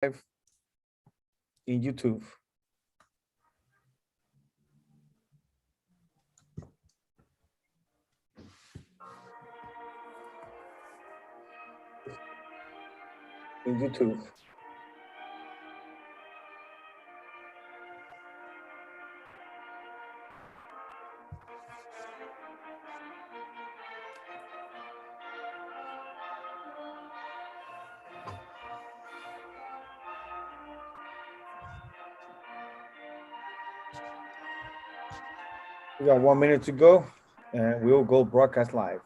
live in YouTube. In YouTube. We got 1 minute to go, and we'll go broadcast live.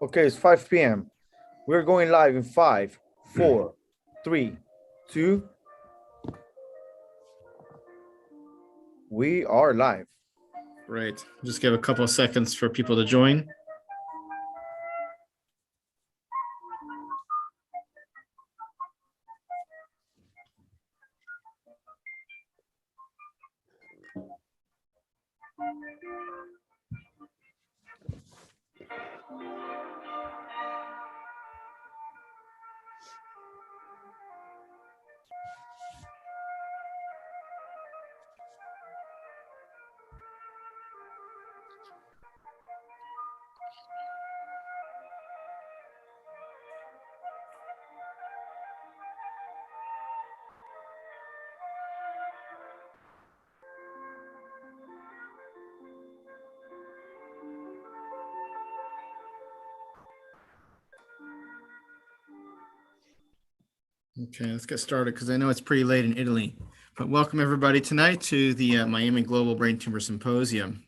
Okay, it's 5 p.m. We're going live in 5, 4, 3, 2. We are live. Right. Just give a couple of seconds for people to join. Okay, let's get started because I know it's pretty late in Italy. But welcome everybody tonight to the Miami Global Brain Tumor Symposium.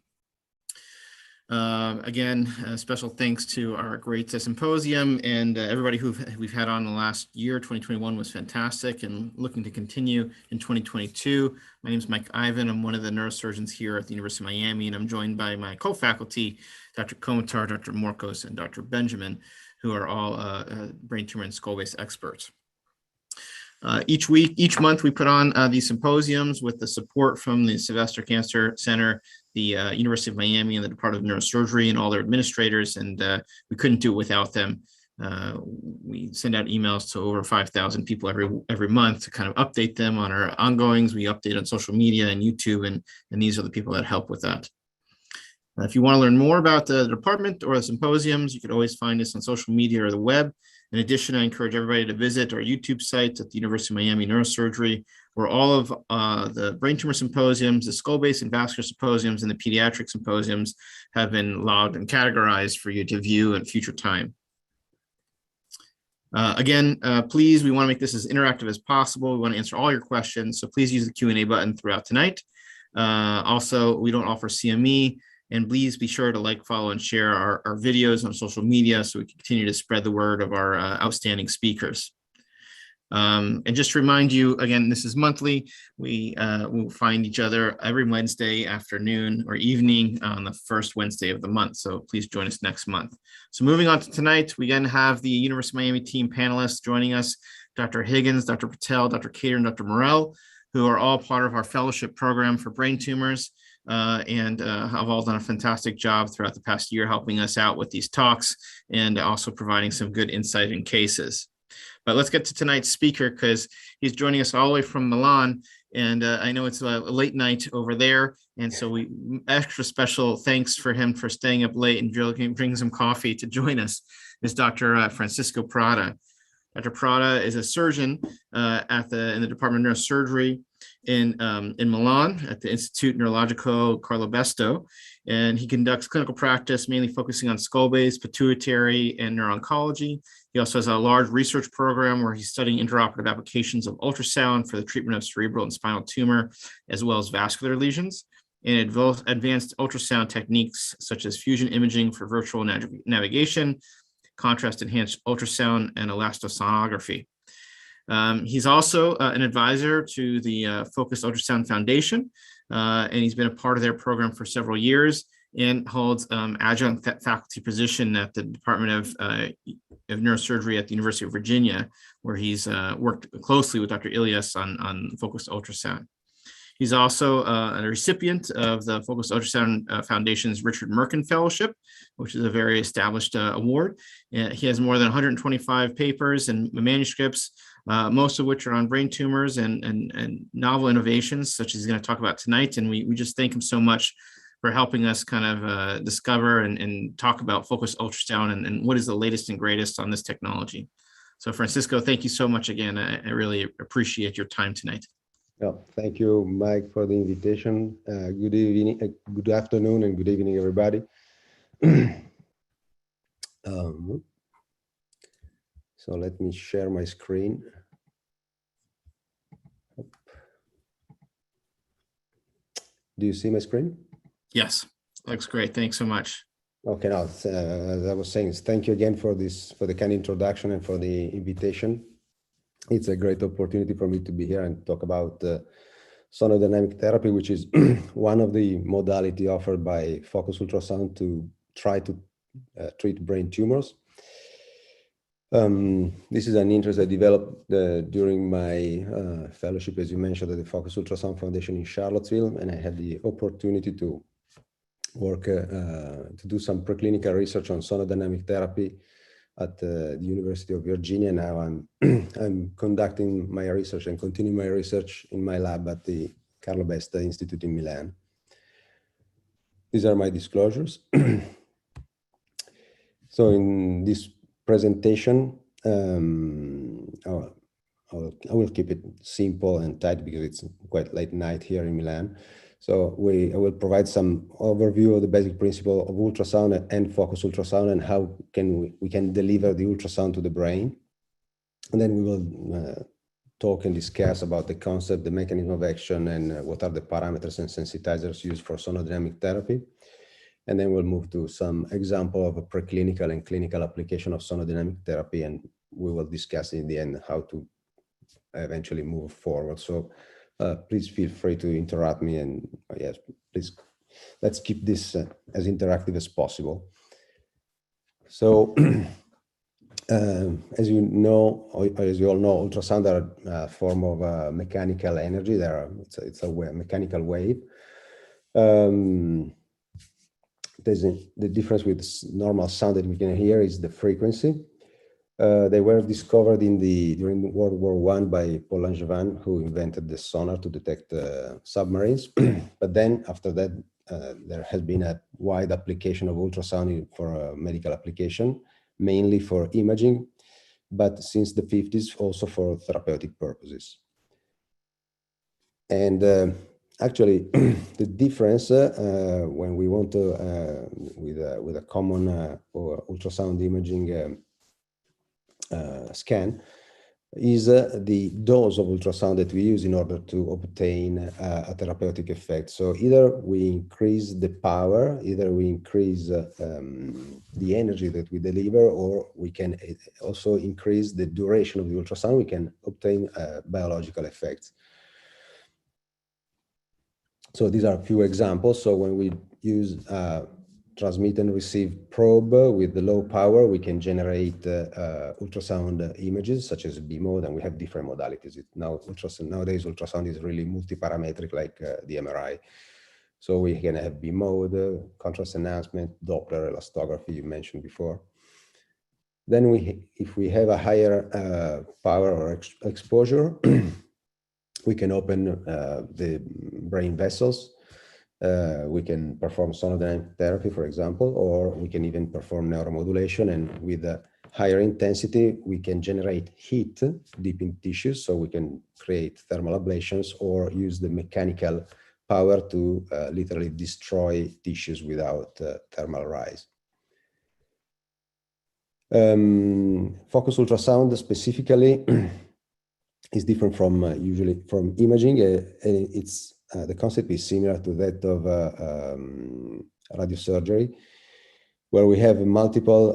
Again, special thanks to our great symposium and everybody who we've had on the last year. 2021 was fantastic and looking to continue in 2022. My name is Mike Ivan. I'm one of the neurosurgeons here at the University of Miami, and I'm joined by my co-faculty, Dr. Komatar, Dr. Morkos, and Dr. Benjamin, who are all brain tumor and skull-based experts. Each month, we put on these symposiums with the support from the Sylvester Cancer Center, the University of Miami, and the Department of Neurosurgery, and all their administrators, and we couldn't do it without them. We send out emails to over 5,000 people every month to kind of update them on our ongoings. We update on social media and YouTube, and these are the people that help with that. If you want to learn more about the department or the symposiums, you can always find us on social media or the web. In addition, I encourage everybody to visit our YouTube site at the University of Miami Neurosurgery, where all of the brain tumor symposiums, the skull-based and vascular symposiums, and the pediatric symposiums have been logged and categorized for you to view in future time. Again, please, we want to make this as interactive as possible. We want to answer all your questions, so please use the Q&A button throughout tonight. Also, we don't offer CME. And please be sure to like, follow, and share our videos on social media so we can continue to spread the word of our outstanding speakers. And just to remind you, again, this is monthly. We will find each other every Wednesday afternoon or evening on the first Wednesday of the month. So please join us next month. So moving on to tonight, we again have the University of Miami team panelists joining us, Dr. Higgins, Dr. Patel, Dr. Cater, and Dr. Morell, who are all part of our fellowship program for brain tumors. And have all done a fantastic job throughout the past year helping us out with these talks and also providing some good insight in cases. But let's get to tonight's speaker because he's joining us all the way from Milan, and I know it's a late night over there, and so we extra special thanks for him for staying up late and bringing some coffee to join us is Dr. Francisco Prada. Dr. Prada is a surgeon in the Department of Neurosurgery in Milan at the Institute Neurologico Carlo Besto, and he conducts clinical practice mainly focusing on skull-based, pituitary, and neuro-oncology. He also has a large research program where he's studying intraoperative applications of ultrasound for the treatment of cerebral and spinal tumor, as well as vascular lesions, and advanced ultrasound techniques such as fusion imaging for virtual navigation, contrast-enhanced ultrasound, and elastosonography. He's also an advisor to the Focused Ultrasound Foundation, and he's been a part of their program for several years. and holds adjunct faculty position at the Department of Neurosurgery at the University of Virginia, where he's worked closely with Dr. Ilias on focused ultrasound. He's also a recipient of the Focused Ultrasound Foundation's Richard Merkin Fellowship, which is a very established award. He has more than 125 papers and manuscripts, most of which are on brain tumors and novel innovations, such as he's going to talk about tonight. And we just thank him so much for helping us kind of discover and talk about focused ultrasound and what is the latest and greatest on this technology. So Francisco, thank you so much again. I really appreciate your time tonight. Well, thank you, Mike, for the invitation. Good evening, good afternoon, and good evening, everybody. So let me share my screen. Do you see my screen? Yes, looks great. Thanks so much. Okay, now, as I was saying, thank you again for the kind introduction and for the invitation. It's a great opportunity for me to be here and talk about sonodynamic therapy, which is one of the modality offered by focused ultrasound to try to treat brain tumors. This is an interest I developed during my fellowship, as you mentioned, at the Focused Ultrasound Foundation in Charlottesville, and I had the opportunity to work to do some preclinical research on sonodynamic therapy at the University of Virginia. Now I'm conducting my research and continuing my research in my lab at the Carlo Besta Institute in Milan. These are my disclosures. So in this presentation, I will keep it simple and tight because it's quite late night here in Milan. So I will provide some overview of the basic principle of ultrasound and focused ultrasound and how we can deliver the ultrasound to the brain. And then we will talk and discuss about the concept, the mechanism of action, and what are the parameters and sensitizers used for sonodynamic therapy. And then we'll move to some example of a preclinical and clinical application of sonodynamic therapy, and we will discuss in the end how to eventually move forward. So please feel free to interrupt me, and yes, please, let's keep this as interactive as possible. So as you know, or as you all know, ultrasound are a form of mechanical energy. It's a mechanical wave. The difference with normal sound that we can hear is the frequency. They were discovered during World War I by Paul Langevin, who invented the sonar to detect submarines. But then after that, there has been a wide application of ultrasound for medical application, mainly for imaging, but since the 50s also for therapeutic purposes. And actually, the difference when we want to, with a common ultrasound imaging scan, is the dose of ultrasound that we use in order to obtain a therapeutic effect. So either we increase the power, either we increase the energy that we deliver, or we can also increase the duration of the ultrasound. We can obtain biological effects. So these are a few examples. So when we use transmit and receive probe with the low power, we can generate ultrasound images such as B mode, and we have different modalities. Nowadays, ultrasound is really multi-parametric like the MRI. So we can have B mode, contrast enhancement, Doppler, elastography you mentioned before. Then if we have a higher power or exposure, we can open the brain vessels. We can perform sonodynamic therapy, for example, or we can even perform neuromodulation. And with a higher intensity, we can generate heat deep in tissues. So we can create thermal ablations or use the mechanical power to literally destroy tissues without thermal rise. Focused ultrasound specifically is different from usually from imaging. The concept is similar to that of radiosurgery, where we have multiple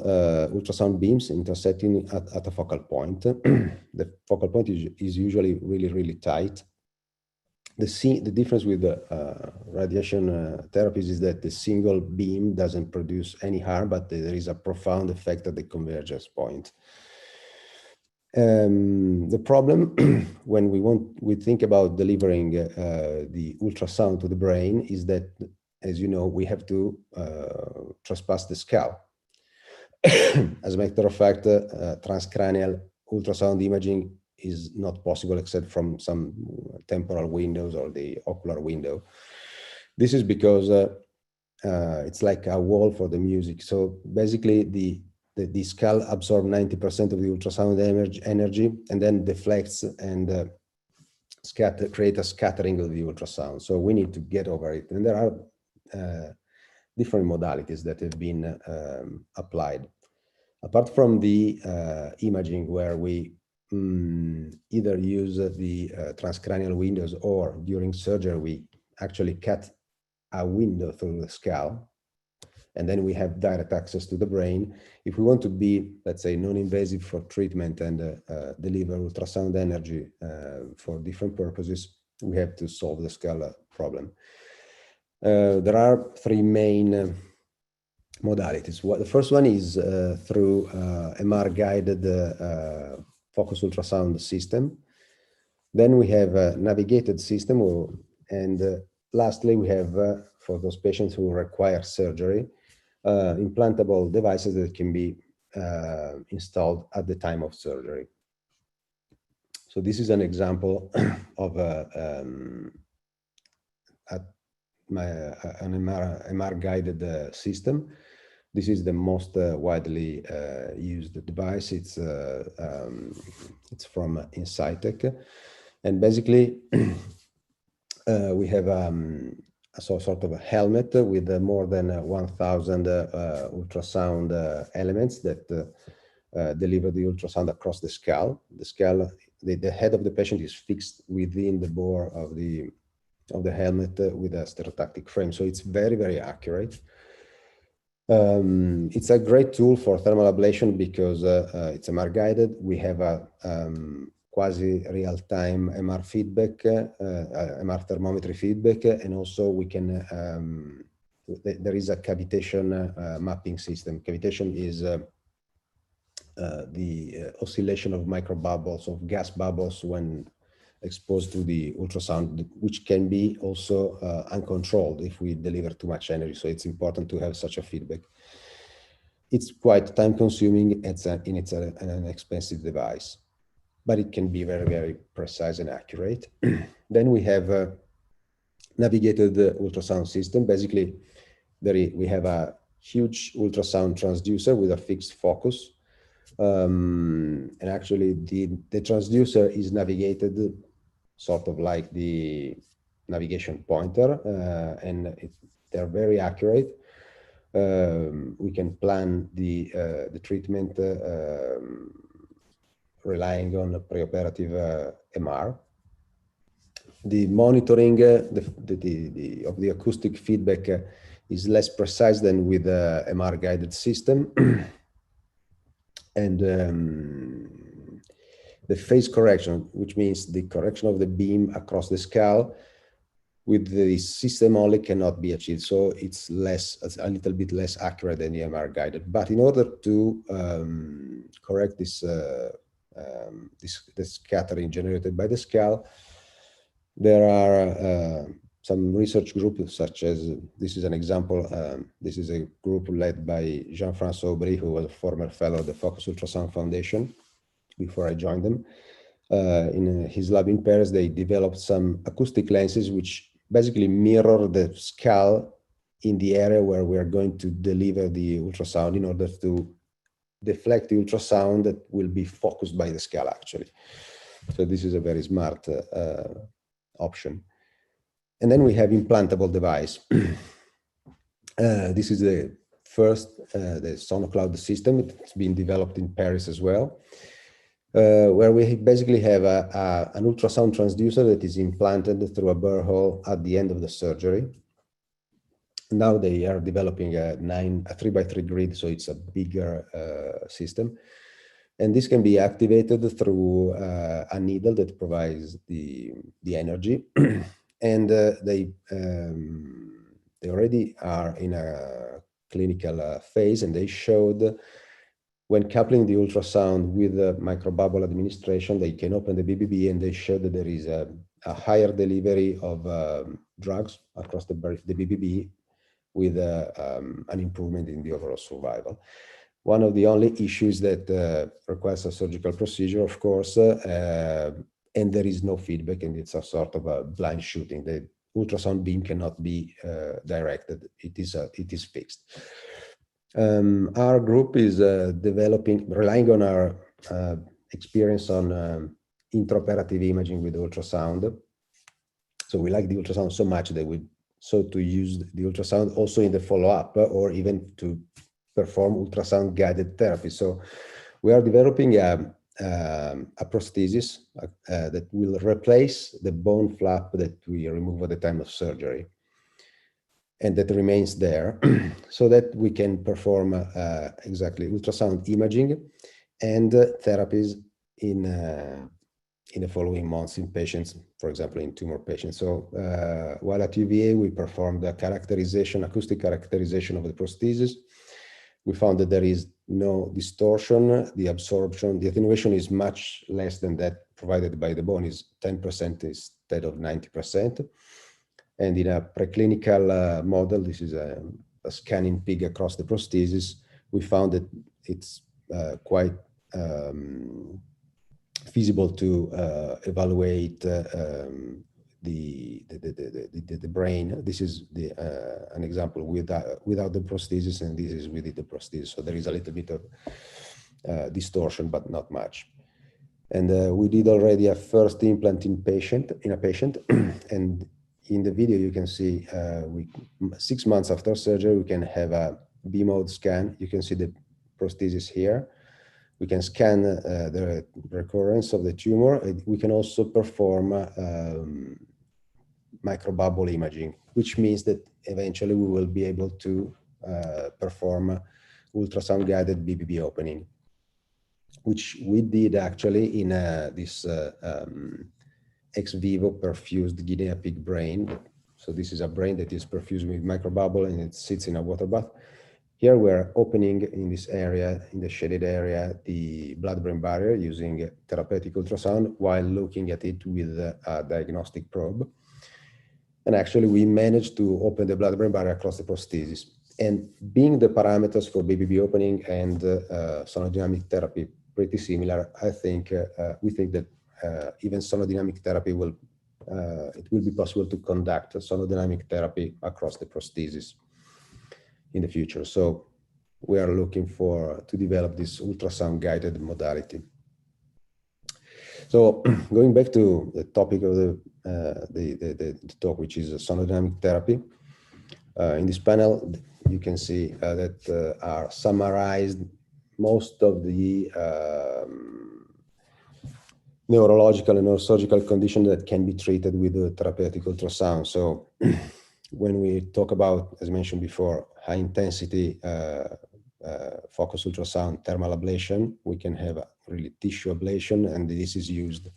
ultrasound beams intersecting at a focal point. The focal point is usually really, really tight. the difference with the radiation therapies is that the single beam doesn't produce any harm, but there is a profound effect at the convergence point. The problem when we think about delivering the ultrasound to the brain is that, as you know, we have to trespass the skull. As a matter of fact, transcranial ultrasound imaging is not possible except from some temporal windows or the ocular window. This is because it's like a wall for the music. So basically the skull absorbs 90% of the ultrasound energy and then deflects and create a scattering of the ultrasound. So we need to get over it. And there are different modalities that have been applied. Apart from the imaging where we either use the transcranial windows or during surgery, we actually cut a window through the skull and then we have direct access to the brain. If we want to be, let's say, non-invasive for treatment and deliver ultrasound energy for different purposes, we have to solve the skull problem. There are three main modalities. The first one is through MR-guided focus ultrasound system. Then we have a navigated system, and lastly, we have, for those patients who require surgery, implantable devices that can be installed at the time of surgery. So this is an example of an MR-guided system. This is the most widely used device. It's from Insightec, and basically we have sort of a helmet with more than 1,000 ultrasound elements that deliver the ultrasound across the skull. The head of the patient is fixed within the bore of the helmet with a stereotactic frame, so it's very, very accurate. It's a great tool for thermal ablation because it's MR guided. We have a quasi real-time MR feedback, MR thermometry feedback, and also we can, there is a cavitation mapping system. Cavitation is the oscillation of microbubbles, of gas bubbles when exposed to the ultrasound, which can be also uncontrolled if we deliver too much energy. So it's important to have such a feedback. It's quite time consuming. It's an expensive device, but it can be very, very precise and accurate. Then we have a navigated ultrasound system. Basically, we have a huge ultrasound transducer with a fixed focus. And actually the transducer is navigated sort of like the navigation pointer, and they're very accurate. We can plan the treatment relying on a preoperative MR. The monitoring of the acoustic feedback is less precise than with a MR guided system. And the phase correction, which means the correction of the beam across the skull, with the system only cannot be achieved. So it's a little bit less accurate than the MR guided. But in order to correct this scattering generated by the skull, there are some research groups, such as, this is an example, this is a group led by Jean-François Aubry, who was a former fellow of the Focus Ultrasound Foundation before I joined them. In his lab in Paris, they developed some acoustic lenses which basically mirror the skull in the area where we are going to deliver the ultrasound, in order to deflect the ultrasound that will be focused by the skull, actually. So this is a very smart option. And then we have implantable device. This is the first, the SonoCloud system. It's been developed in Paris as well, where we basically have an ultrasound transducer that is implanted through a burr hole at the end of the surgery. Now they are developing a 3x3 grid, so it's a bigger system. And this can be activated through a needle that provides the energy. And they already are in a clinical phase, and they showed when coupling the ultrasound with the microbubble administration, they can open the BBB, and they showed that there is a higher delivery of drugs across the BBB with an improvement in the overall survival. One of the only issues that requires a surgical procedure, of course, and there is no feedback, and it's a sort of a blind shooting. The ultrasound beam cannot be directed. It is fixed. Our group is relying on our experience on intraoperative imaging with ultrasound. So we like the ultrasound so much that we sought to use the ultrasound also in the follow-up, or even to perform ultrasound guided therapy. So we are developing a prosthesis that will replace the bone flap that we remove at the time of surgery, and that remains there, so that we can perform exactly ultrasound imaging and therapies in the following months in patients, for example, in tumor patients. So while at UVA, we performed the acoustic characterization of the prosthesis. We found that there is no distortion. The absorption, the attenuation is much less than that provided by the bone, is 10% instead of 90%. And in a preclinical model, this is a scanning pig across the prosthesis, we found that it's quite feasible to evaluate the brain. This is an example without the prosthesis, and this is with the prosthesis. So there is a little bit of distortion, but not much. And we did already a first implant in a patient, and in the video you can see 6 months after surgery, we can have a B-mode scan. You can see the prosthesis here. We can scan the recurrence of the tumor. We can also perform microbubble imaging, which means that eventually we will be able to perform ultrasound-guided BBB opening, which we did actually in this ex vivo perfused guinea pig brain. So this is a brain that is perfused with microbubble, and it sits in a water bath. Here we're opening in this area, in the shaded area, the blood-brain barrier using therapeutic ultrasound while looking at it with a diagnostic probe. And actually we managed to open the blood-brain barrier across the prosthesis. And being the parameters for BBB opening and sonodynamic therapy pretty similar, I think we think that even sonodynamic therapy it will be possible to conduct sonodynamic therapy across the prosthesis in the future. So we are looking to develop this ultrasound guided modality. So going back to the topic of the talk, which is sonodynamic therapy. In this panel, you can see that are summarized most of the neurological and neurosurgical conditions that can be treated with the therapeutic ultrasound. So when we talk about, as mentioned before, high intensity focus ultrasound thermal ablation, we can have really tissue ablation, and this is used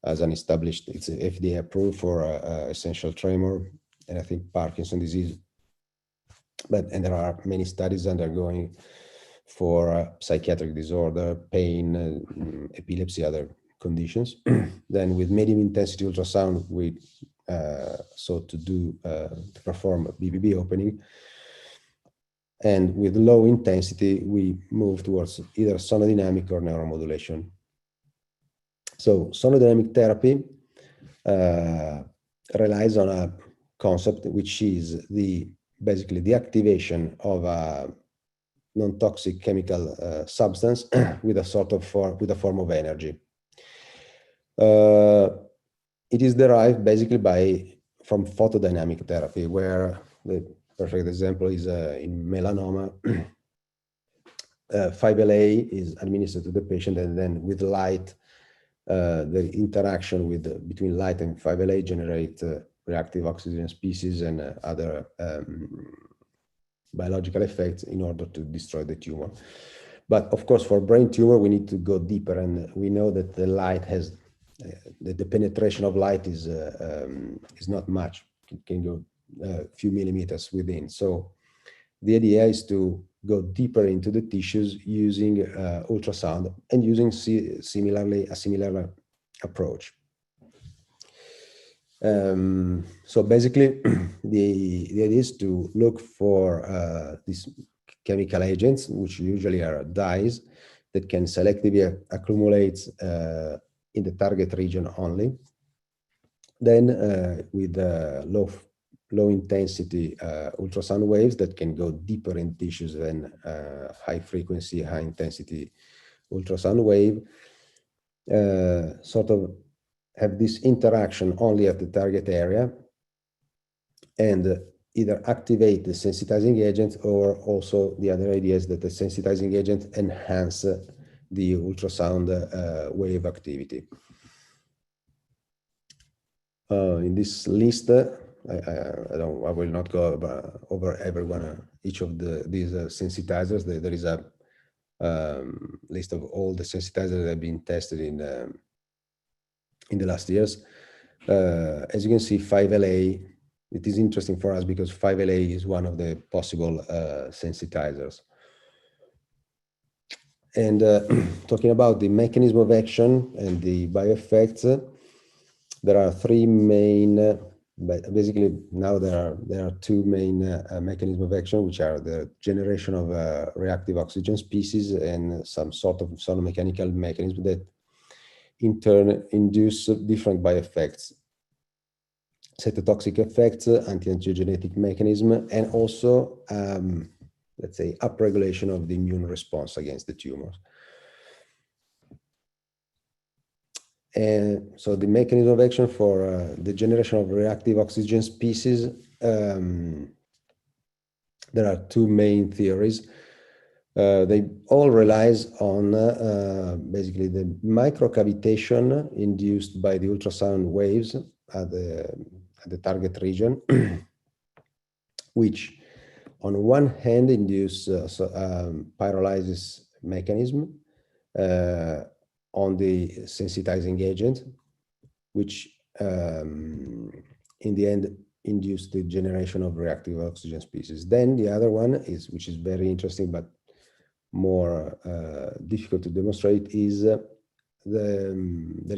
as an established, it's FDA approved for essential tremor, and I think Parkinson's disease. And there are many studies undergoing for psychiatric disorder, pain, epilepsy, other conditions. Then with medium intensity ultrasound, we sought to perform BBB opening. And with low intensity, we move towards either sonodynamic or neuromodulation. So sonodynamic therapy relies on a concept which is basically the activation of a non-toxic chemical substance with a form of energy. It is derived basically from photodynamic therapy, where the perfect example is in melanoma. 5-LA is administered to the patient, and then with light, the interaction between light and 5-LA generate reactive oxygen species and other biological effects in order to destroy the tumor. But of course, for brain tumor, we need to go deeper, and we know that the light has the penetration of light is not much. It can go a few millimeters within. So the idea is to go deeper into the tissues using ultrasound and using a similar approach. So basically, the idea is to look for these chemical agents, which usually are dyes, that can selectively accumulate in the target region only. Then with low intensity ultrasound waves that can go deeper in tissues than high frequency, high intensity ultrasound wave, sort of have this interaction only at the target area and either activate the sensitizing agent, or also the other idea is that the sensitizing agent enhance the ultrasound wave activity. In this list, I will not go over every one, each of these sensitizers. There is a list of all the sensitizers that have been tested in the last years. As you can see, 5LA, it is interesting for us because 5LA is one of the possible sensitizers. And talking about the mechanism of action and the bioeffects, there are three main, basically now there are two main mechanisms of action, which are the generation of reactive oxygen species and some sort of sonomechanical mechanism that in turn induce different bioeffects, cytotoxic effects, anti-angiogenetic mechanism, and also, let's say, upregulation of the immune response against the tumors. And so the mechanism of action for the generation of reactive oxygen species, there are two main theories. They all relies on basically the microcavitation induced by the ultrasound waves at the target region, which on one hand induce pyrolysis mechanism on the sensitizing agent, which in the end induce the generation of reactive oxygen species. Then the other one is, which is very interesting but more difficult to demonstrate, is there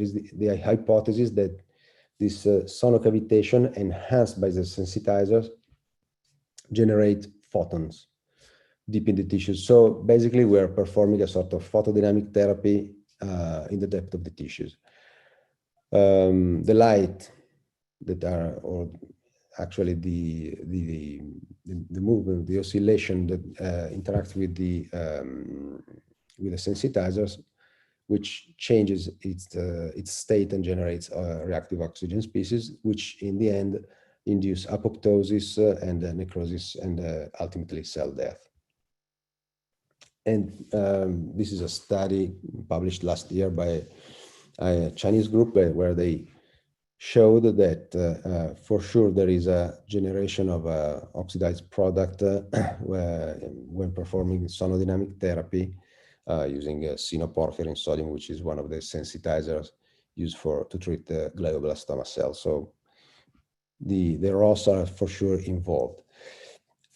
is the hypothesis that this sonocavitation enhanced by the sensitizers generate photons deep in the tissues. So basically we're performing a sort of photodynamic therapy in the depth of the tissues. The light that are, or actually the movement, the oscillation that interacts with the sensitizers, which changes its state and generates reactive oxygen species, which in the end induce apoptosis and necrosis and ultimately cell death. And this is a study published last year by a Chinese group where they showed that for sure there is a generation of oxidized product when performing sonodynamic therapy using cyanoporphyrin sodium, which is one of the sensitizers used to treat glioblastoma cells. So the ROS are for sure involved.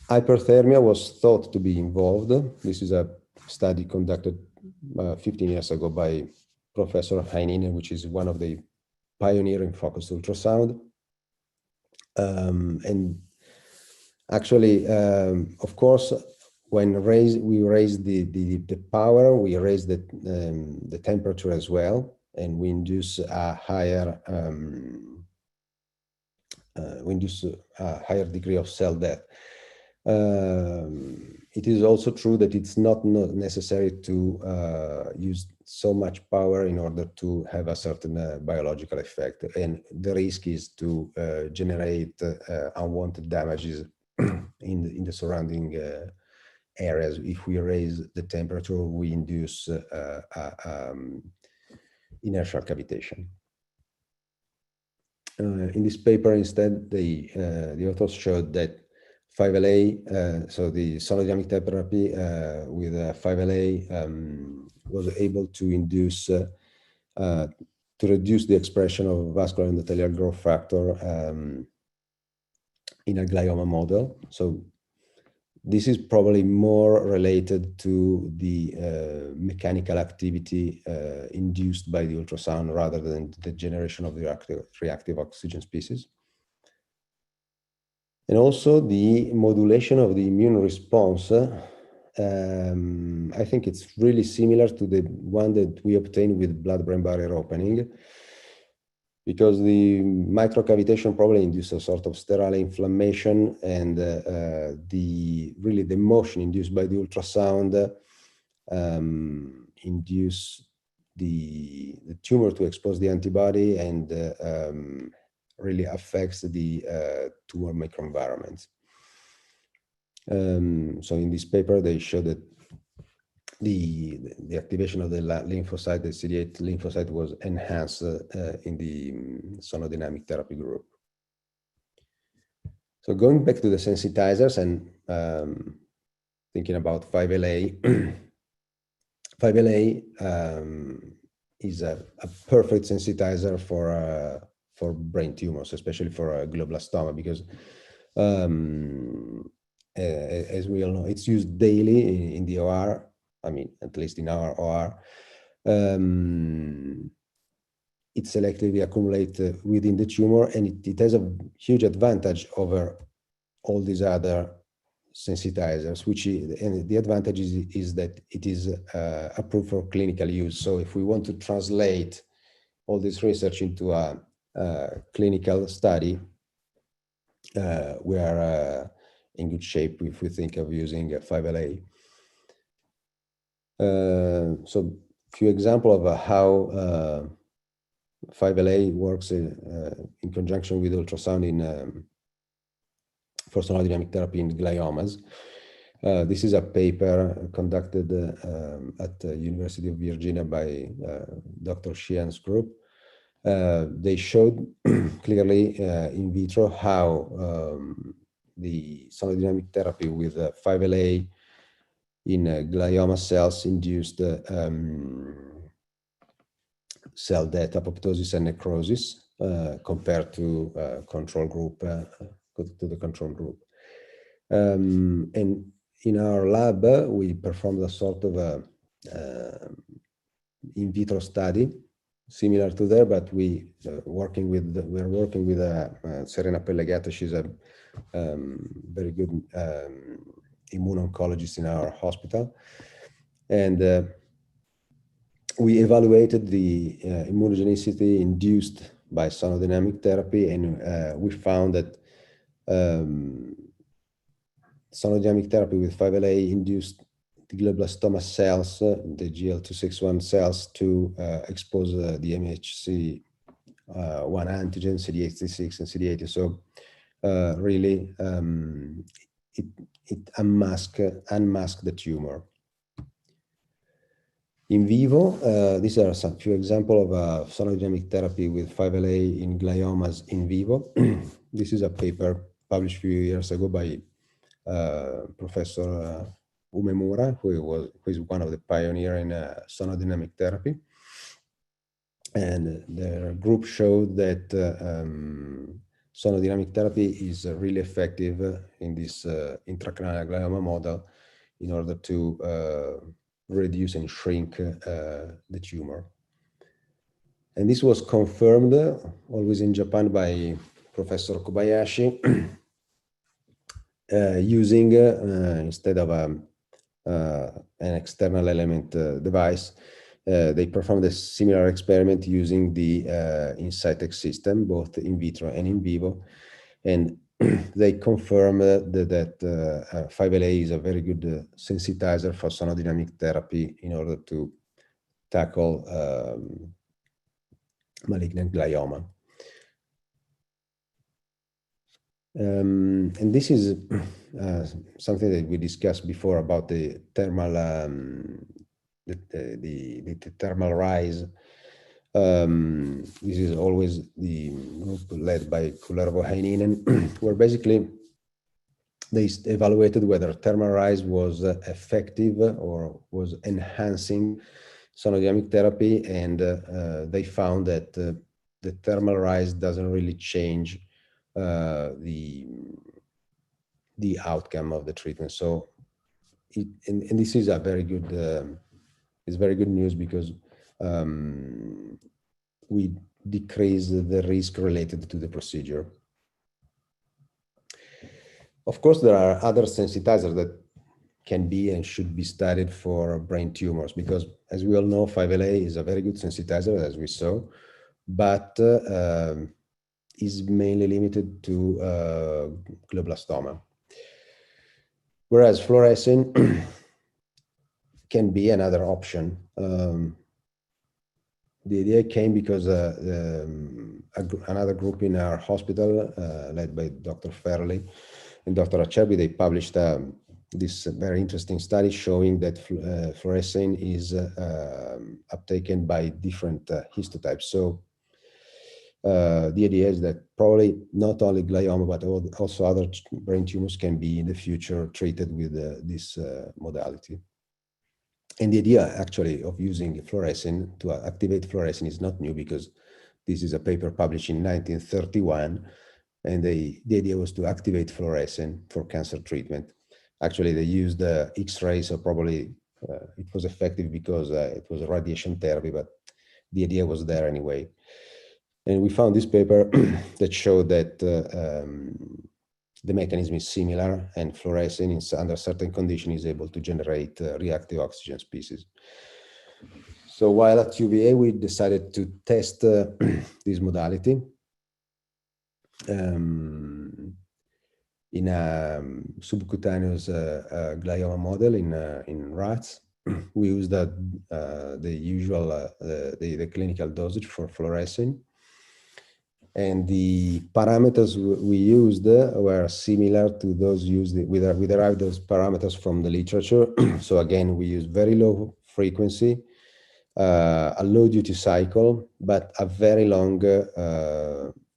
Hyperthermia was thought to be involved. This is a study conducted 15 years ago by Professor Heinin, which is one of the pioneering focused ultrasound. And actually, of course, when we raise the power, we raise the temperature as well, and we induce a higher degree of cell death. It is also true that it's not necessary to use so much power in order to have a certain biological effect, and the risk is to generate unwanted damages in the surrounding areas. If we raise the temperature, we induce inertial cavitation. In this paper, instead, the authors showed that 5LA, so the sonodynamic therapy with 5LA was able to induce to reduce the expression of vascular endothelial growth factor in a glioma model. So this is probably more related to the mechanical activity induced by the ultrasound rather than the generation of the reactive oxygen species. And also the modulation of the immune response. I think it's really similar to the one that we obtained with blood-brain barrier opening, because the microcavitation probably induced a sort of sterile inflammation, and the motion induced by the ultrasound induce the tumor to expose the antibody and really affects the tumor microenvironment. So in this paper, they show that the activation of the lymphocyte, the CD8 lymphocyte, was enhanced in the sonodynamic therapy group. So going back to the sensitizers and thinking about 5LA, 5LA is a perfect sensitizer for brain tumors, especially for glioblastoma, because as we all know, it's used daily in the OR. I mean, at least in our OR. It selectively accumulates within the tumor, and it has a huge advantage over all these other sensitizers, and the advantage is that it is approved for clinical use. So if we want to translate all this research into a clinical study, we are in good shape if we think of using 5LA. So a few examples of how 5LA works in conjunction with ultrasound for sonodynamic therapy in gliomas. This is a paper conducted at the University of Virginia by Dr. Sheehan's group. They showed clearly in vitro how the sonodynamic therapy with 5LA in glioma cells induced cell death, apoptosis, and necrosis compared to control group, to the control group. And in our lab, we performed a sort of in vitro study similar to there, but we're working with Serena Pellegato. She's a very good immuno-oncologist in our hospital, and we evaluated the immunogenicity induced by sonodynamic therapy, and we found that sonodynamic therapy with 5LA induced the glioblastoma cells, the GL261 cells, to expose the MHC1 antigen, CD86 and CD80. So really, it unmasked the tumor. In vivo, these are some few examples of sonodynamic therapy with 5LA in gliomas in vivo. This is a paper published a few years ago by Professor Umemura, who is one of the pioneers in sonodynamic therapy. And their group showed that sonodynamic therapy is really effective in this intracranial glioma model in order to reduce and shrink the tumor. And this was confirmed always in Japan by Professor Kobayashi using, instead of an external element device, they performed a similar experiment using the Insightec system, both in vitro and in vivo. And they confirmed that 5LA is a very good sensitizer for sonodynamic therapy in order to tackle malignant glioma. And this is something that we discussed before about the thermal, the thermal rise. This is always the group led by Kullervo-Heinonen, where basically they evaluated whether thermal rise was effective or was enhancing sonodynamic therapy, and they found that the thermal rise doesn't really change the outcome of the treatment. So, and this is a very good, it's very good news, because we decrease the risk related to the procedure. Of course, there are other sensitizers that can be and should be studied for brain tumors, because as we all know, 5LA is a very good sensitizer, as we saw, but is mainly limited to glioblastoma. Whereas fluorescein can be another option. The idea came because another group in our hospital, led by Dr. Fairley and Dr. Acerbi, they published this very interesting study showing that fluorescein is uptaken by different histotypes. So the idea is that probably not only glioma, but also other brain tumors can be in the future treated with this modality. And the idea actually of using fluorescein to activate fluorescein is not new, because this is a paper published in 1931, and the idea was to activate fluorescein for cancer treatment. Actually, they used X-ray, so probably it was effective because it was a radiation therapy, but the idea was there anyway. And we found this paper that showed that the mechanism is similar, and fluorescein, under certain conditions, is able to generate reactive oxygen species. So while at UVA, we decided to test this modality in a subcutaneous glioma model in rats. We used the usual the clinical dosage for fluorescein, and the parameters we used were similar to those used. We derived those parameters from the literature. So again, we used very low frequency, a low duty cycle, but a very long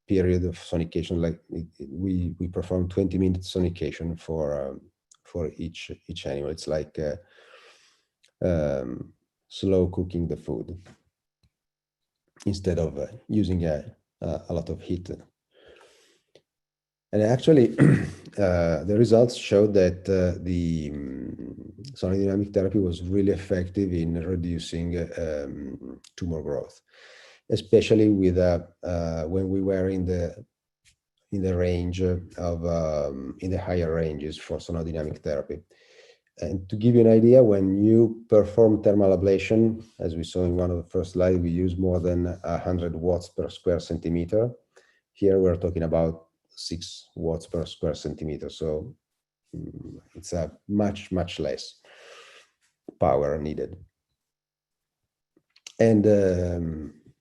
period of sonication. Like we performed 20-minute sonication for each animal. It's like slow cooking the food instead of using a lot of heat. And actually, the results showed that the sonodynamic therapy was really effective in reducing tumor growth, especially with when we were in the range of in the higher ranges for sonodynamic therapy. And to give you an idea, when you perform thermal ablation, as we saw in one of the first slides, we use more than 100 watts per square centimeter. Here we're talking about 6 watts per square centimeter. So it's a much less power needed. And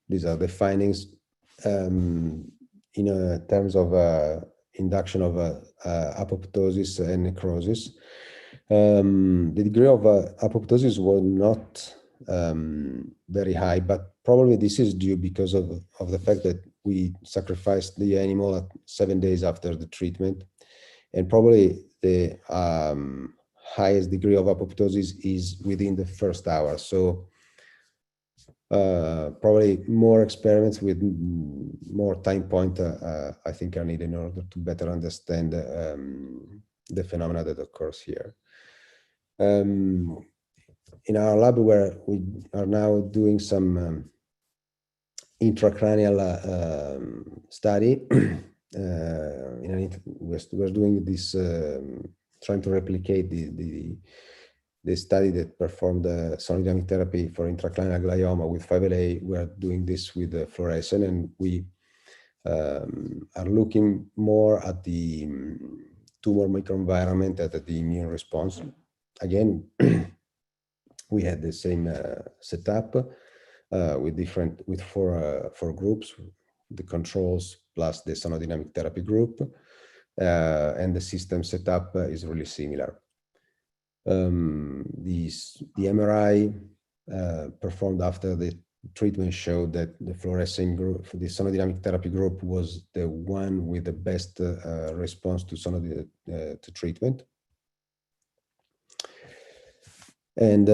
these are the findings in terms of induction of apoptosis and necrosis. The degree of apoptosis was not very high, but probably this is due because of the fact that we sacrificed the animal at 7 days after the treatment, and probably the highest degree of apoptosis is within the first hour. So probably more experiments with more time point, I think, are needed in order to better understand the phenomena that occurs here. In our lab, where we are now doing some intracranial study, we're doing this, trying to replicate the study that performed the sonodynamic therapy for intracranial glioma with 5LA. We're doing this with fluorescein, and we are looking more at the tumor microenvironment, at the immune response. Again, we had the same setup with four groups, the controls plus the sonodynamic therapy group, and the system setup is really similar. The MRI performed after the treatment showed that the fluorescein group, the sonodynamic therapy group, was the one with the best response to to treatment. And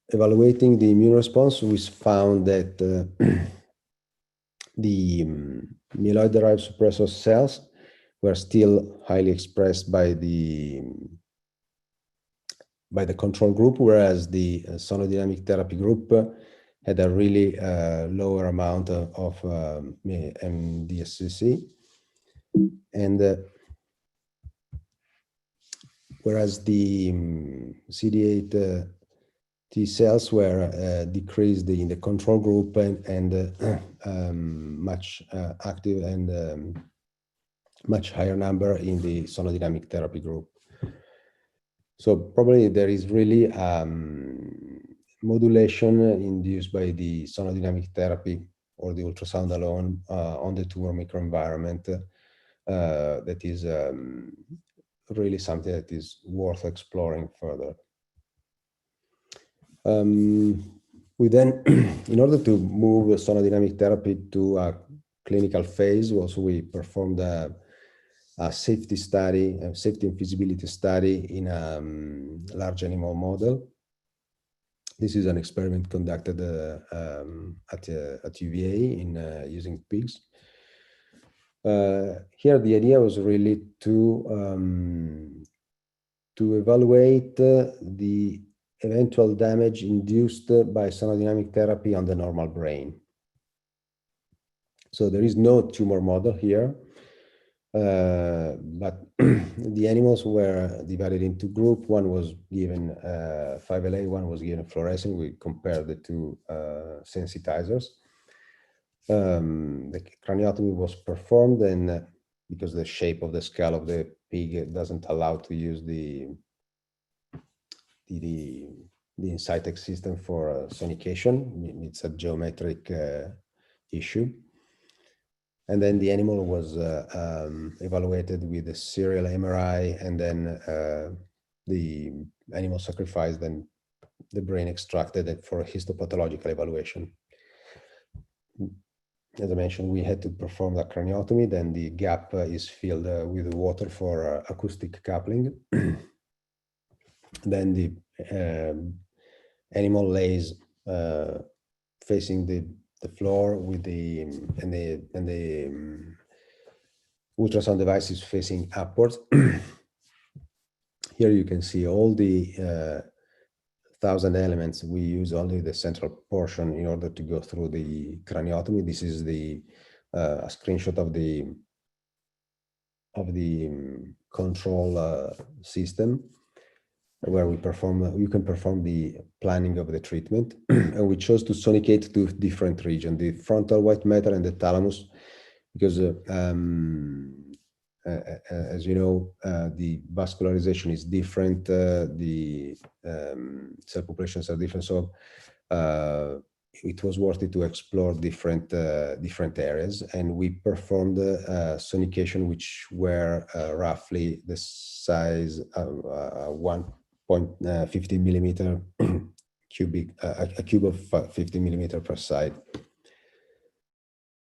evaluating the immune response, we found that the myeloid-derived suppressor cells were still highly expressed by the control group, whereas the sonodynamic therapy group had a really lower amount of MDSCC, and whereas the CD8 T cells were decreased in the control group and much active and much higher number in the sonodynamic therapy group. So probably there is really modulation induced by the sonodynamic therapy or the ultrasound alone on the tumor microenvironment that is really something that is worth exploring further. We then, in order to move sonodynamic therapy to a clinical phase, also we performed a safety study, a safety and feasibility study in a large animal model. This is an experiment conducted at UVA in using pigs. Here, the idea was really to evaluate the eventual damage induced by sonodynamic therapy on the normal brain. So there is no tumor model here, but the animals were divided into groups. One was given 5LA, one was given fluorescent. We compared the two sensitizers. The craniotomy was performed, and because the shape of the skull of the pig doesn't allow to use the Incytec system for sonication, it's a geometric issue. And then the animal was evaluated with a serial MRI, and then the animal sacrificed, then the brain extracted for a histopathological evaluation. As I mentioned, we had to perform the craniotomy, then the gap is filled with water for acoustic coupling. Then the animal lays facing the floor with the ultrasound device is facing upwards. Here you can see all the 1,000 elements. We use only the central portion in order to go through the craniotomy. This is the a screenshot of the control system, where you can perform the planning of the treatment. And we chose to sonicate to different regions, the frontal white matter and the thalamus, because as you know, the vascularization is different, the cell populations are different, so it was worth it to explore different areas, and we performed sonication, which were roughly the size of 1.50 millimeter cubic, a cube of 50 millimeter per side.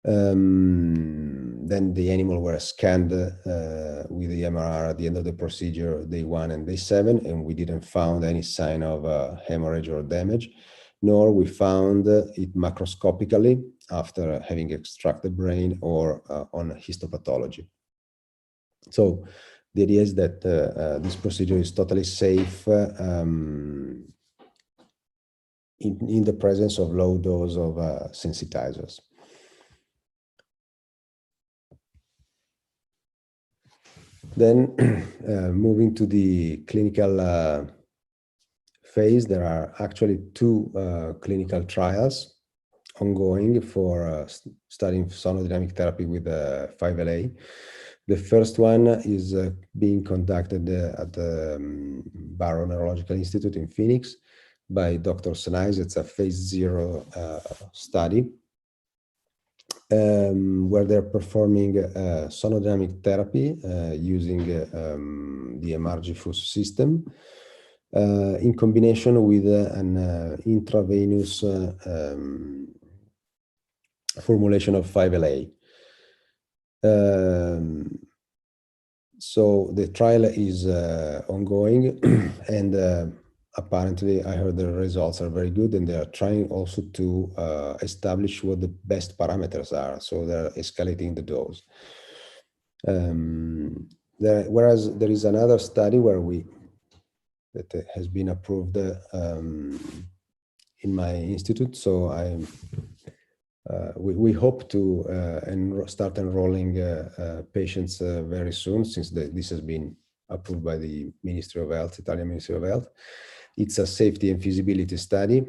Then the animal were scanned with the MRR at the end of the procedure, day 1 and day 7, and we didn't find any sign of hemorrhage or damage, nor we found it macroscopically after having extracted brain or on histopathology. So the idea is that this procedure is totally safe in the presence of low dose of sensitizers. Then moving to the clinical phase, there are actually 2 clinical trials ongoing for studying sonodynamic therapy with 5LA. The first one is being conducted at the Barrow Neurological Institute in Phoenix by Dr. Senais. It's a phase 0 study where they're performing sonodynamic therapy using the MRG-FUS system in combination with an intravenous formulation of 5LA. So the trial is ongoing, and apparently I heard the results are very good, and they are trying also to establish what the best parameters are. So they're escalating the dose. Whereas there is another study that has been approved in my institute. So we hope to start enrolling patients very soon, since this has been approved by the Ministry of Health, Italian Ministry of Health. It's a safety and feasibility study,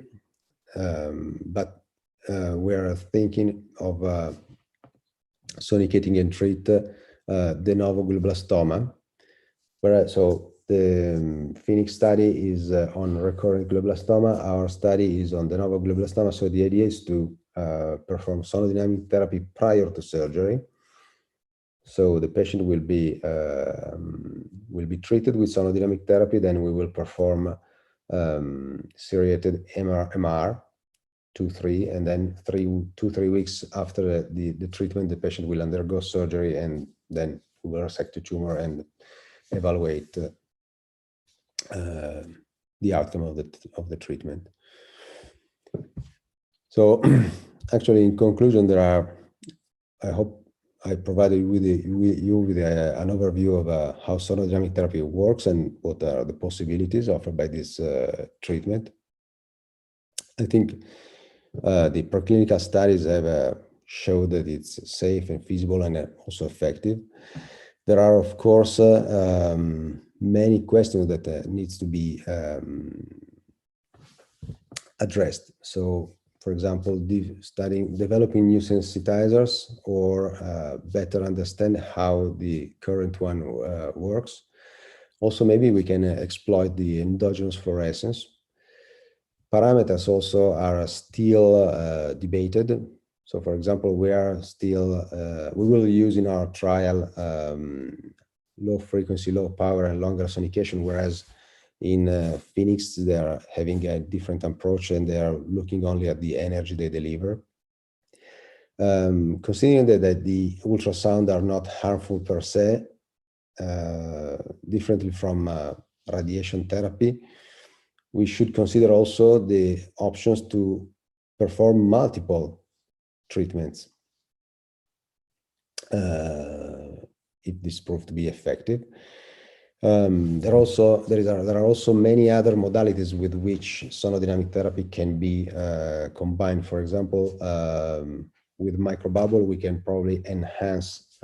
but we're thinking of sonicating and treat de novo glioblastoma. So the Phoenix study is on recurrent glioblastoma. Our study is on de novo glioblastoma. So the idea is to perform sonodynamic therapy prior to surgery. So the patient will be treated with sonodynamic therapy. Then we will perform seriated MR 2-3, and then 2-3 weeks after the treatment, the patient will undergo surgery, and then we will resect the tumor and evaluate the outcome of the treatment. So actually, in conclusion, I hope I provided you with an overview of how sonodynamic therapy works and what are the possibilities offered by this treatment. I think the preclinical studies have showed that it's safe and feasible and also effective. There are, of course, many questions that needs to be addressed. So, for example, developing new sensitizers, or better understand how the current one works. Also, maybe we can exploit the endogenous fluorescence. Parameters also are still debated. So, for example, we will use in our trial low frequency, low power, and longer sonication, whereas in Phoenix, they are having a different approach, and they are looking only at the energy they deliver. Considering that the ultrasound are not harmful per se, differently from radiation therapy, we should consider also the options to perform multiple treatments if this proved to be effective. There are also many other modalities with which sonodynamic therapy can be combined. For example, with microbubble, we can probably enhance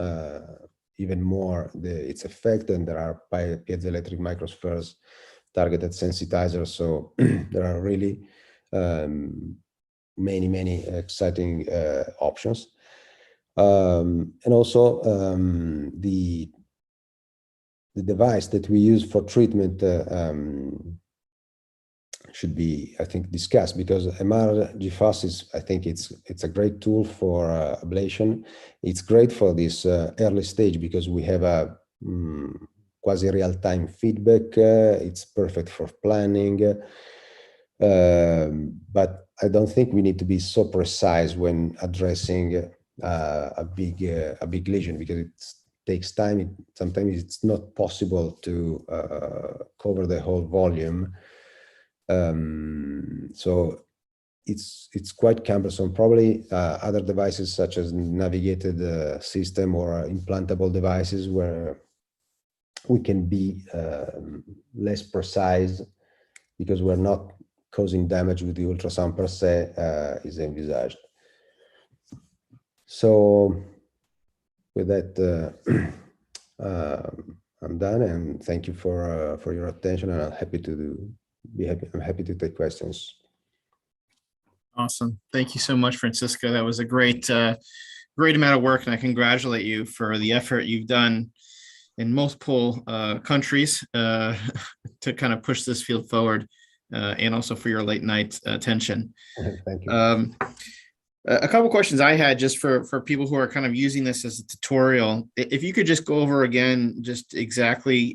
even more its effect, and there are piezoelectric microspheres targeted sensitizers. So there are really many exciting options. And also the device that we use for treatment should be, I think, discussed, because MR-GFAS is, I think it's a great tool for ablation. It's great for this early stage because we have a quasi real-time feedback. It's perfect for planning, but I don't think we need to be so precise when addressing a big lesion, because it takes time. Sometimes it's not possible to cover the whole volume. So it's quite cumbersome. Probably other devices such as navigated system or implantable devices, where we can be less precise because we're not causing damage with the ultrasound per se, is envisaged. So with that, I'm done, and thank you for your attention, and I'm happy to take questions. Awesome. Thank you so much, Francisco. That was a great amount of work, and I congratulate you for the effort you've done in multiple countries to kind of push this field forward, and also for your late night attention. Thank you. A couple questions I had just for people who are kind of using this as a tutorial. If you could just go over again, just exactly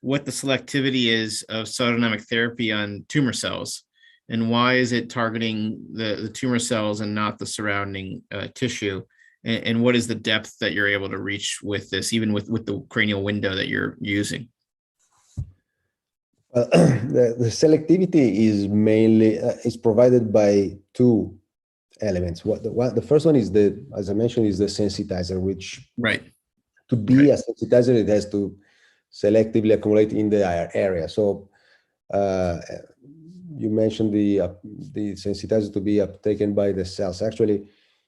what the selectivity is of sonodynamic therapy on tumor cells, and why is it targeting the tumor cells and not the surrounding tissue? And what is the depth that you're able to reach with this, even with the cranial window that you're using? The selectivity is mainly is provided by two elements. The first one is as I mentioned, is the sensitizer, which Right. to be a sensitizer, it has to selectively accumulate in the area. So you mentioned the sensitizer to be uptaken by the cells. Actually,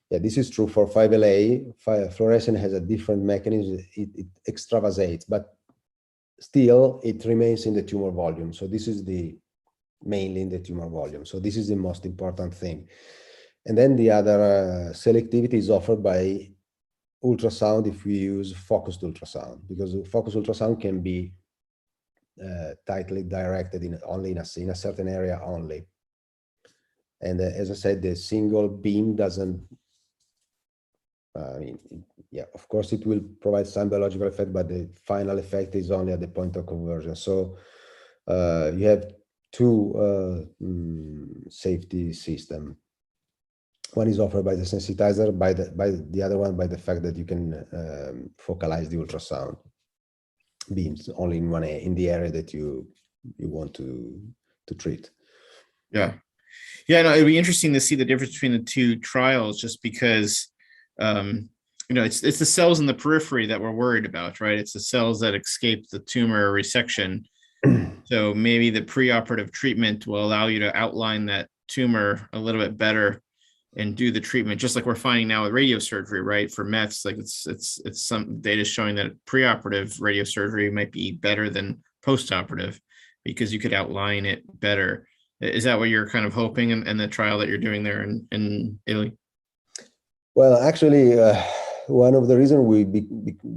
yeah, this is true for 5LA. Fluorescent has a different mechanism. It extravasates, but still it remains in the tumor volume. So this is mainly in the tumor volume. So this is the most important thing. And then the other selectivity is offered by ultrasound if we use focused ultrasound, because focused ultrasound can be tightly directed only in a certain area only. And as I said, the single beam doesn't, I mean, yeah, of course it will provide some biological effect, but the final effect is only at the point of conversion. So you have two safety system. One is offered by the sensitizer, by the other one by the fact that you can focalize the ultrasound beams only in the area that you want to treat. Yeah. Yeah, no, it'd be interesting to see the difference between the two trials, just because it's the cells in the periphery that we're worried about, right? It's the cells that escape the tumor resection. So maybe the preoperative treatment will allow you to outline that tumor a little bit better and do the treatment, just like we're finding now with radiosurgery, right? For mets, like it's some data showing that preoperative radiosurgery might be better than postoperative because you could outline it better. Is that what you're kind of hoping in the trial that you're doing there in Italy? Well, actually, one of the reasons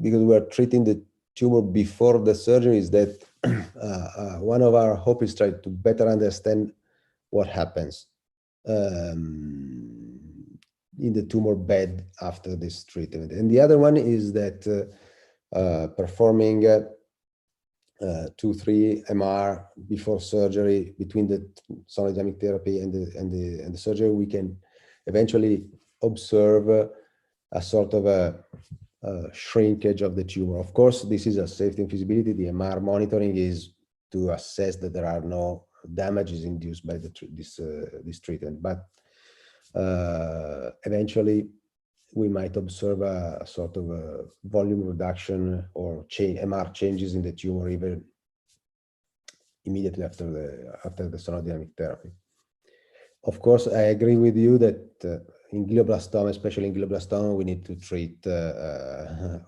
because we're treating the tumor before the surgery is that one of our hope is try to better understand what happens in the tumor bed after this treatment. And the other one is that performing 2-3 MR before surgery, between the sonodynamic therapy and the surgery, we can eventually observe a sort of a shrinkage of the tumor. Of course, this is a safety and feasibility. The MR monitoring is to assess that there are no damages induced by this treatment, but eventually we might observe a sort of a volume reduction or MR changes in the tumor even immediately after the sonodynamic therapy. Of course, I agree with you that in glioblastoma, especially in glioblastoma, we need to treat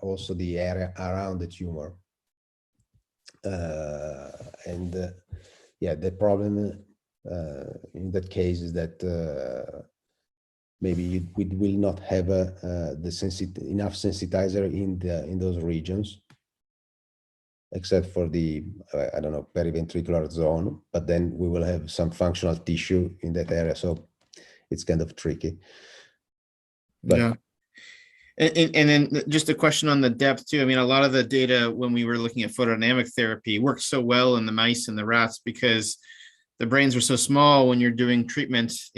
also the area around the tumor. Yeah, the problem in that case is that maybe we will not have enough sensitizer in those regions, except for the I don't know, periventricular zone. But then we will have some functional tissue in that area, so it's kind of tricky. But yeah. And then just a question on the depth too. I mean, a lot of the data when we were looking at photodynamic therapy worked so well in the mice and the rats because the brains are so small when you're doing treatment, 6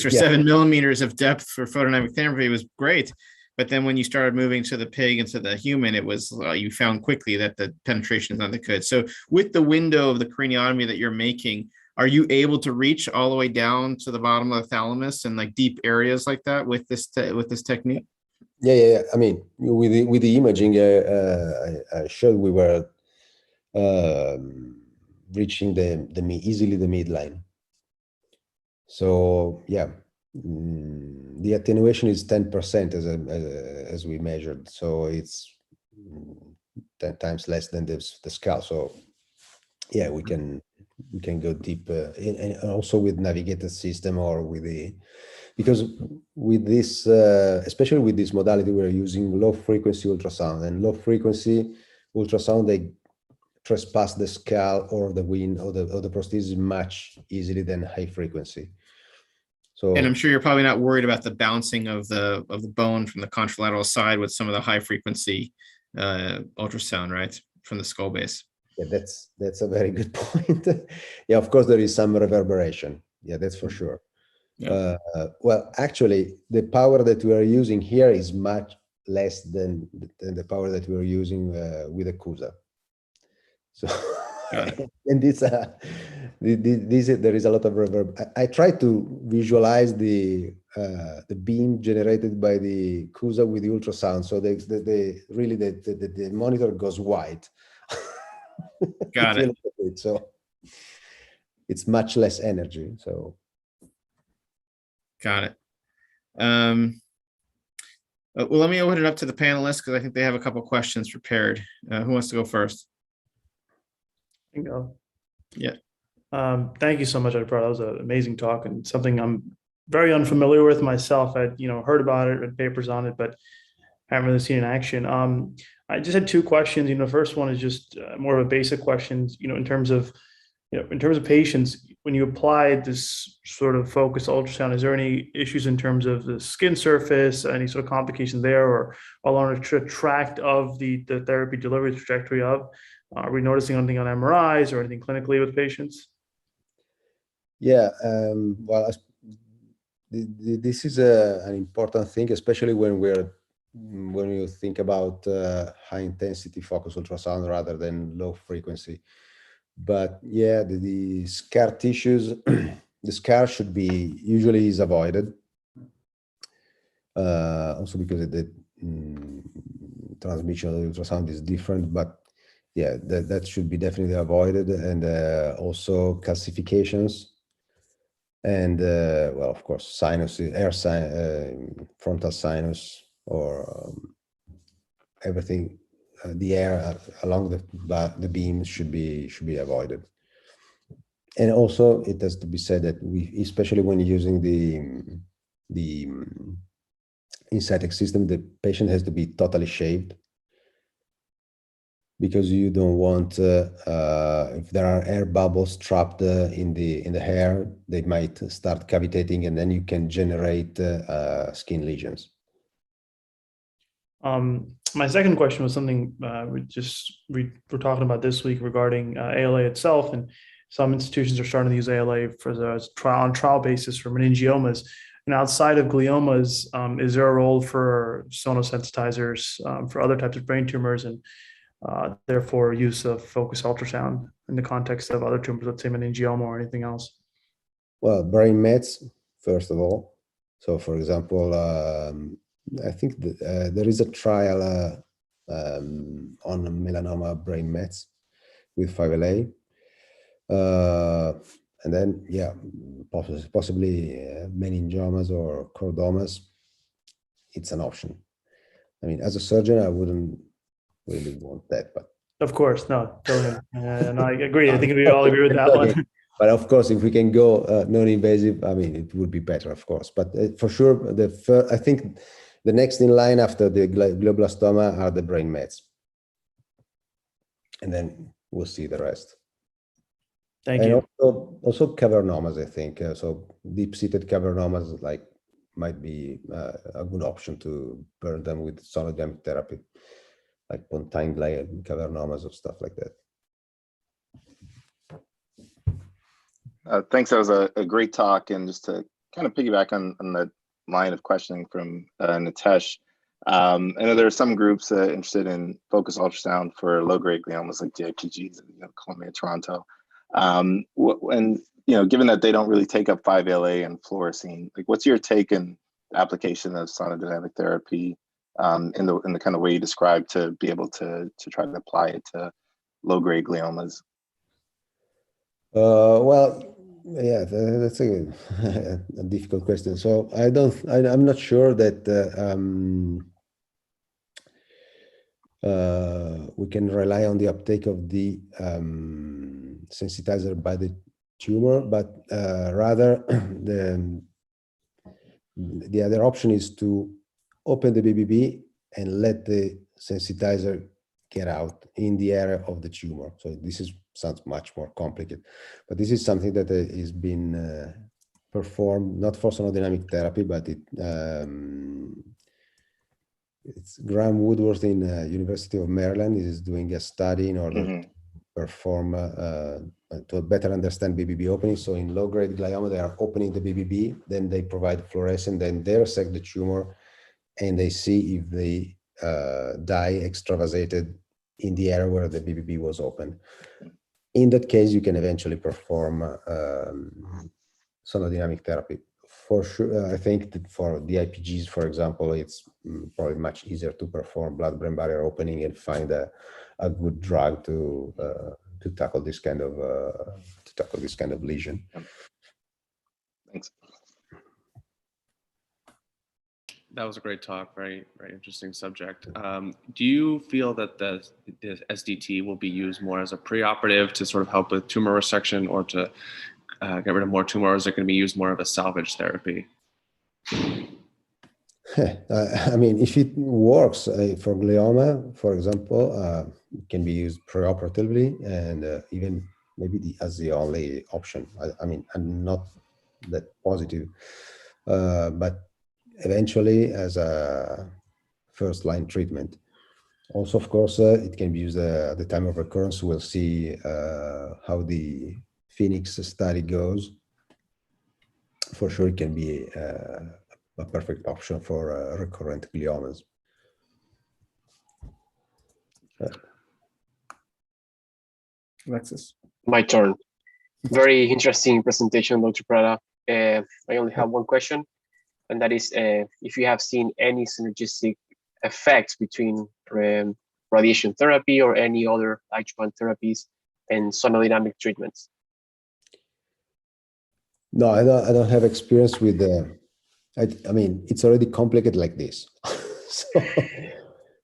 or 7 millimeters of depth for photodynamic therapy was great. But then when you started moving to the pig and to the human, it was, you found quickly that the penetration is not that good. So with the window of the craniotomy that you're making, are you able to reach all the way down to the bottom of the thalamus and like deep areas like that with this technique? Yeah. I mean, with the imaging, I showed we were reaching easily the midline. So yeah, the attenuation is 10% as we measured. So it's 10 times less than the skull. So yeah, we can go deep, and also with navigated system or with because with this, especially with this modality, we're using low frequency ultrasound, and low frequency ultrasound, they trespass the skull or the wing or the prosthesis much easily than high frequency. So, and I'm sure you're probably not worried about the bouncing of the bone from the contralateral side with some of the high frequency ultrasound, right, from the skull base. Yeah, that's a very good point. Yeah, of course there is some reverberation. Yeah, that's for sure. Yeah. Well, actually, the power that we are using here is much less than the power that we are using with a CUSA. So Got it. And this, there is a lot of reverb. I try to visualize the beam generated by the CUSA with the ultrasound. So the monitor goes white. Got it. So it's much less energy. So Got it. Well, let me open it up to the panelists because I think they have a couple questions prepared. Who wants to go first? I can go. Yeah. Thank you so much, Ed. That was an amazing talk and something I'm very unfamiliar with myself. I'd heard about it, read papers on it, but haven't really seen it in action. I just had two questions. The first one is just more of a basic question. In terms of patients, when you apply this sort of focused ultrasound, is there any issues in terms of the skin surface, any sort of complications there, or along the tract of the therapy delivery trajectory of? Are we noticing anything on MRIs or anything clinically with patients? Yeah, well, this is an important thing, especially when you think about high intensity focused ultrasound rather than low frequency. But yeah, the scar tissues, the scar should be usually is avoided. Also because the transmission of the ultrasound is different, but yeah, that should be definitely avoided, and also calcifications, and well, of course, sinuses, frontal sinus, or everything, the air along the beam should be avoided. And also, it has to be said that especially when using the Insight system, the patient has to be totally shaved, because you don't want, if there are air bubbles trapped in the hair, they might start cavitating, and then you can generate skin lesions. My second question was something we're talking about this week regarding ALA itself, and some institutions are starting to use ALA for the trial basis for meningiomas. And outside of gliomas, is there a role for sonosensitizers for other types of brain tumors, and therefore use of focused ultrasound in the context of other tumors, let's say meningioma or anything else? Well, brain mets, first of all. So, for example, I think there is a trial on melanoma brain mets with 5LA. And then, yeah, possibly meningiomas or chordomas. It's an option. I mean, as a surgeon, I wouldn't really want that, but Of course, no, totally. And I agree. I think we all agree with that one. But of course, if we can go non-invasive, I mean, it would be better, of course. But for sure, I think the next in line after the glioblastoma are the brain mets. And then we'll see the rest. Thank you. Also cavernomas, I think. So deep-seated cavernomas might be a good option to burn them with sonodynamic therapy, like pontine cavernomas or stuff like that. Thanks. That was a great talk. And just to kind of piggyback on the line of questioning from Nitesh, I know there are some groups interested in focused ultrasound for low-grade gliomas like DIPGs in Columbia, Toronto. And given that they don't really take up 5-ALA and fluorescein, what's your take in the application of sonodynamic therapy in the kind of way you described to be able to try to apply it to low-grade gliomas? Well, yeah, that's a difficult question. So I'm not sure that we can rely on the uptake of the sensitizer by the tumor, but rather the other option is to open the BBB and let the sensitizer get out in the area of the tumor. So this sounds much more complicated, but this is something that is been performed not for sonodynamic therapy, but it's Graham Woodworth in University of Maryland is doing a study in order to perform to better understand BBB opening. So in low-grade glioma, they are opening the BBB, then they provide fluorescent, then they resect the tumor, and they see if the dye extravasated in the area where the BBB was open. In that case, you can eventually perform sonodynamic therapy. For sure, I think that for the IPGs, for example, it's probably much easier to perform blood-brain barrier opening and find a good drug to tackle this kind of lesion. Thanks. That was a great talk. Very, very interesting subject. Do you feel that the SDT will be used more as a preoperative to sort of help with tumor resection or to get rid of more tumor, or is it going to be used more of a salvage therapy? I mean, if it works for glioma, for example, it can be used preoperatively and even maybe as the only option. I mean, I'm not that positive, but eventually as a first-line treatment. Also, of course, it can be used at the time of recurrence. We'll see how the Phoenix study goes. For sure, it can be a perfect option for recurrent gliomas. Alexis. My turn. Very interesting presentation, Dr. Prada. I only have one question, and that is if you have seen any synergistic effects between radiation therapy or any other adjuvant therapies and sonodynamic treatments. No, I don't have experience with the. I mean, it's already complicated like this.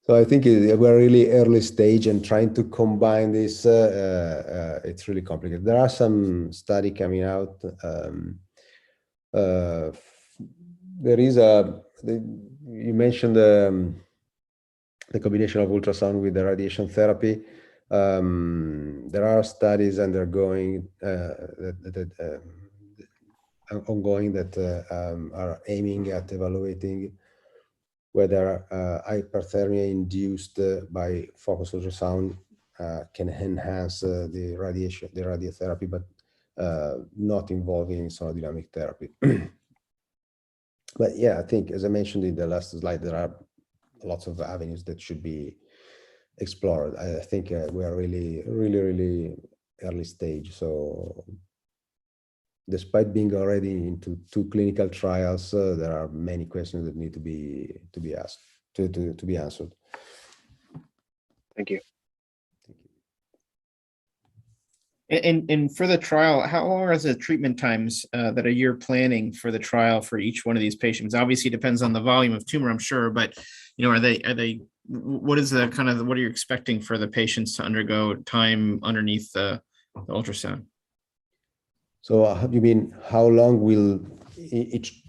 So I think we're really early stage and trying to combine this. It's really complicated. There are some study coming out. There is you mentioned the combination of ultrasound with the radiation therapy. There are studies undergoing ongoing that are aiming at evaluating whether hyperthermia induced by focused ultrasound can enhance the radiotherapy, but not involving sonodynamic therapy. But yeah, I think, as I mentioned in the last slide, there are lots of avenues that should be explored. I think we are really early stage. So despite being already into 2 clinical trials, there are many questions that need to be asked, to be answered. Thank you. And for the trial, how long are the treatment times that you're planning for the trial for each one of these patients? Obviously, it depends on the volume of tumor, I'm sure, but are they? What is what are you expecting for the patients to undergo time underneath the ultrasound? So you mean how long will each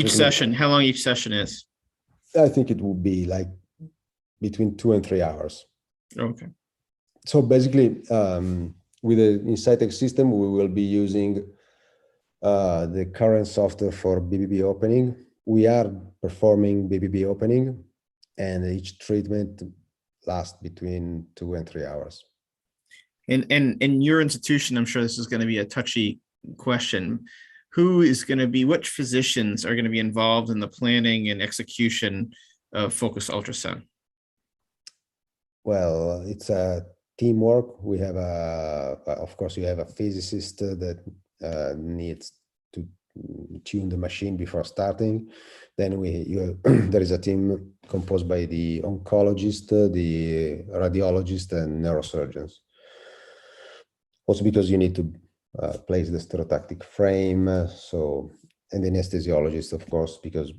session? How long each session is? I think it will be like between 2 and 3 hours. Okay. So basically, with the Insightec system, we will be using the current software for BBB opening. We are performing BBB opening, and each treatment lasts between 2 and 3 hours. And in your institution, I'm sure this is going to be a touchy question. Which physicians are going to be involved in the planning and execution of focused ultrasound? Well, it's a teamwork. We have of course, you have a physicist that needs to tune the machine before starting. Then there is a team composed by the oncologist, the radiologist, and neurosurgeons. Also, because you need to place the stereotactic frame, and the anesthesiologist, of course, because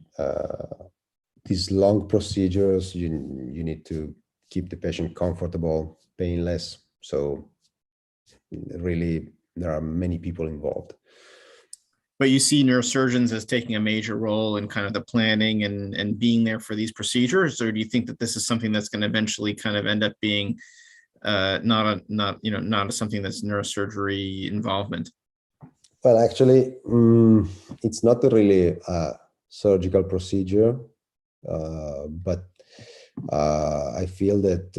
these long procedures, you need to keep the patient comfortable, painless. So really, there are many people involved. But you see neurosurgeons as taking a major role in kind of the planning and being there for these procedures, or do you think that this is something that's going to eventually kind of end up being not something that's neurosurgery involvement? Well, actually, it's not really a surgical procedure, but I feel that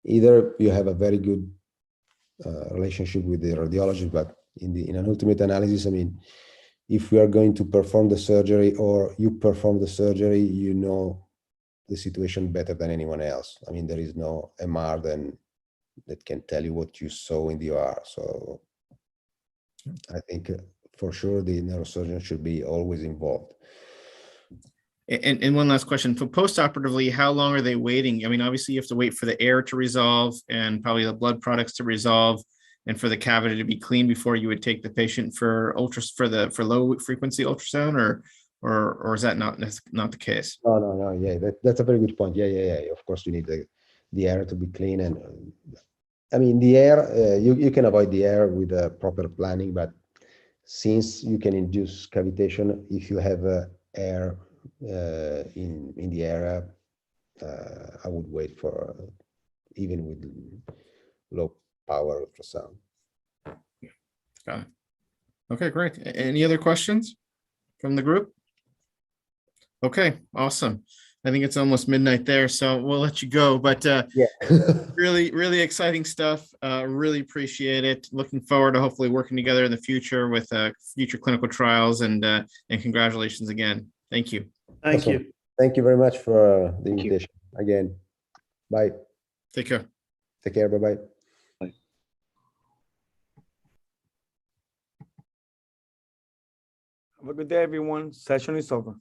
either you have a very good relationship with the radiologist, but in an ultimate analysis, I mean, if we are going to perform the surgery or you perform the surgery, you know the situation better than anyone else. I mean, there is no MR than that can tell you what you saw in the OR. So I think for sure the neurosurgeon should be always involved. And one last question for post-operatively, how long are they waiting? I mean, obviously you have to wait for the air to resolve and probably the blood products to resolve and for the cavity to be clean before you would take the patient for low frequency ultrasound, or is that not the case? No. Yeah, that's a very good point. Yeah. Of course, you need the air to be clean, and I mean the air. You can avoid the air with proper planning, but since you can induce cavitation if you have air in the area, I would wait for even with low power ultrasound. Got it. Okay, great. Any other questions from the group? Okay, awesome. I think it's almost midnight there, so we'll let you go. But Yeah, really exciting stuff. Really appreciate it. Looking forward to hopefully working together in the future with future clinical trials. And congratulations again. Thank you. Thank awesome. you. Thank you very much for the Thank you. invitation again. Bye. Take care. Take care. Bye. Have a good day, everyone. Session is over.